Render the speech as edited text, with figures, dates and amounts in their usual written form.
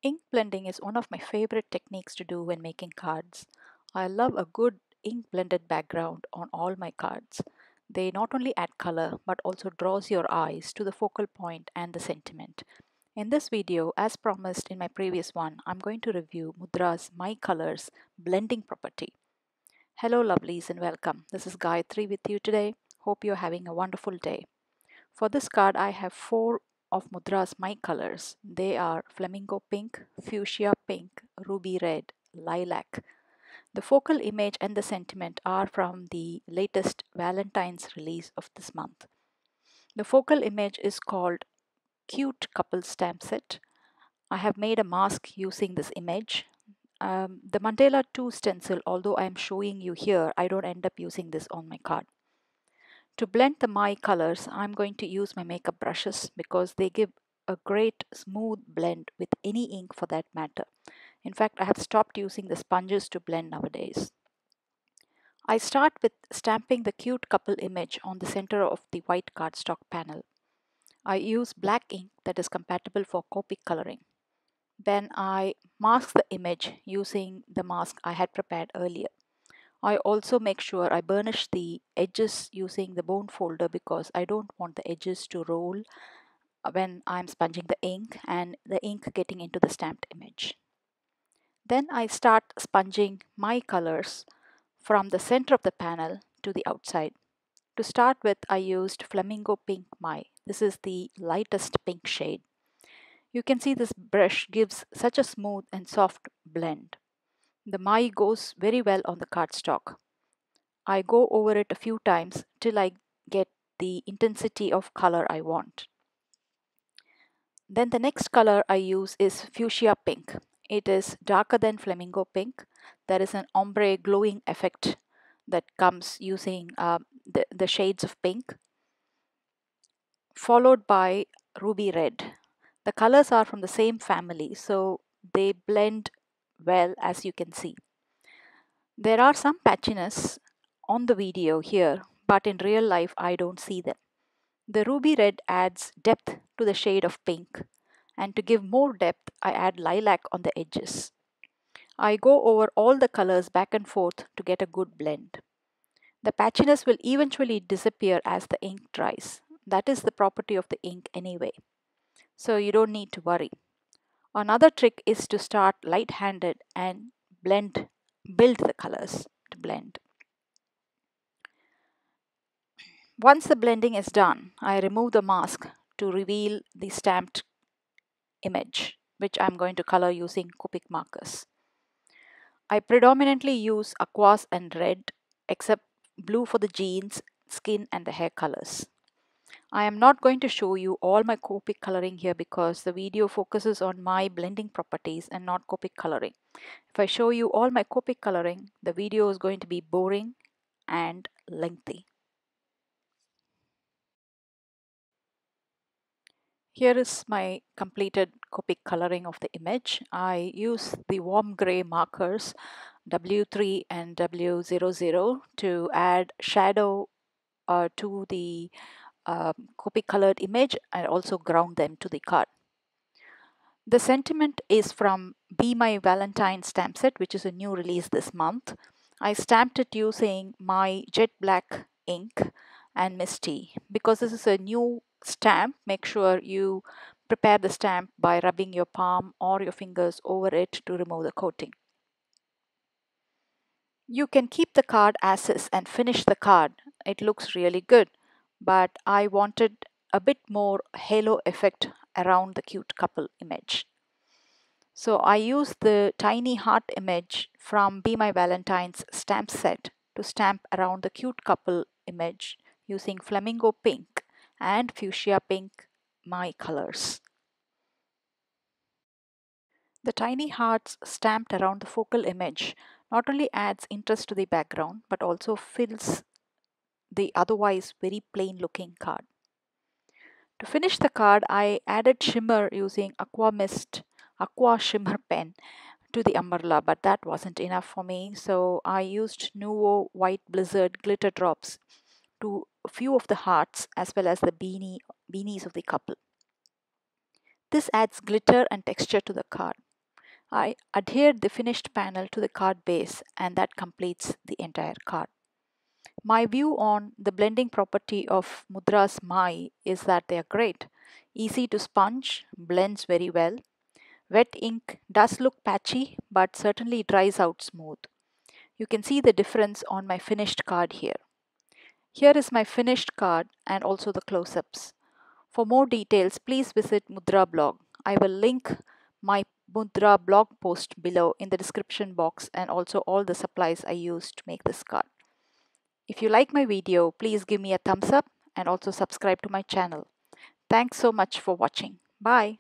Ink blending is one of my favorite techniques to do when making cards. I love a good ink blended background on all my cards. They not only add color but also draws your eyes to the focal point and the sentiment. In this video, as promised in my previous one, I'm going to review Mudra's My Colors blending property. Hello lovelies and welcome. This is Gayatri with you today. Hope you're having a wonderful day. For this card, I have 4 of Mudra's My Colors. They are Flamingo Pink, Fuchsia Pink, Ruby Red, Lilac. The focal image and the sentiment are from the latest Valentine's release of this month. The focal image is called Cute Couple Stamp Set. I have made a mask using this image. The Mandala 2 stencil, although I am showing you here, I don't end up using this on my card. To blend the My colors, I'm going to use my makeup brushes because they give a great smooth blend with any ink for that matter. In fact, I have stopped using the sponges to blend nowadays. I start with stamping the cute couple image on the center of the white cardstock panel. I use black ink that is compatible for Copic coloring. Then I mask the image using the mask I had prepared earlier. I also make sure I burnish the edges using the bone folder because I don't want the edges to roll when I'm sponging the ink and the ink getting into the stamped image. Then I start sponging my colors from the center of the panel to the outside. To start with, I used Flamingo Pink My. This is the lightest pink shade. You can see this brush gives such a smooth and soft blend. The My goes very well on the cardstock. I go over it a few times till I get the intensity of color I want. Then the next color I use is Fuchsia Pink. It is darker than Flamingo Pink. There is an ombre glowing effect that comes using the shades of pink, followed by Ruby Red. The colors are from the same family, so they blend well, as you can see. There are some patchiness on the video here, but in real life I don't see them. The ruby red adds depth to the shade of pink, and to give more depth I add lilac on the edges. I go over all the colors back and forth to get a good blend. The patchiness will eventually disappear as the ink dries. That is the property of the ink anyway, so you don't need to worry. Another trick is to start light-handed and build the colors to blend. Once the blending is done, I remove the mask to reveal the stamped image, which I'm going to color using Copic markers. I predominantly use aquas and red, except blue for the jeans, skin and the hair colors. I am not going to show you all my Copic coloring here because the video focuses on my blending properties and not Copic coloring. If I show you all my Copic coloring, the video is going to be boring and lengthy. Here is my completed Copic coloring of the image. I use the warm gray markers W3 and W00 to add shadow to the Copic colored image and also ground them to the card. The sentiment is from Be My Valentine stamp set, which is a new release this month. I stamped it using my jet black ink and Misty. Because this is a new stamp, make sure you prepare the stamp by rubbing your palm or your fingers over it to remove the coating. You can keep the card as is and finish the card. It looks really good, but I wanted a bit more halo effect around the cute couple image. So I used the tiny heart image from Be My Valentine's stamp set to stamp around the cute couple image using Flamingo Pink and Fuchsia Pink My colors. The tiny hearts stamped around the focal image not only adds interest to the background but also fills the otherwise very plain looking card. To finish the card, I added shimmer using Aqua Shimmer pen to the umbrella, but that wasn't enough for me, so I used Nuvo White Blizzard glitter drops to a few of the hearts as well as the beanies of the couple. This adds glitter and texture to the card. I adhered the finished panel to the card base, and that completes the entire card. My view on the blending property of Mudra's Mai is that they are great. Easy to sponge, blends very well. Wet ink does look patchy, but certainly dries out smooth. You can see the difference on my finished card here. Here is my finished card and also the close-ups. For more details, please visit Mudra Blog. I will link my Mudra blog post below in the description box and also all the supplies I used to make this card. If you like my video, please give me a thumbs up and also subscribe to my channel. Thanks so much for watching. Bye.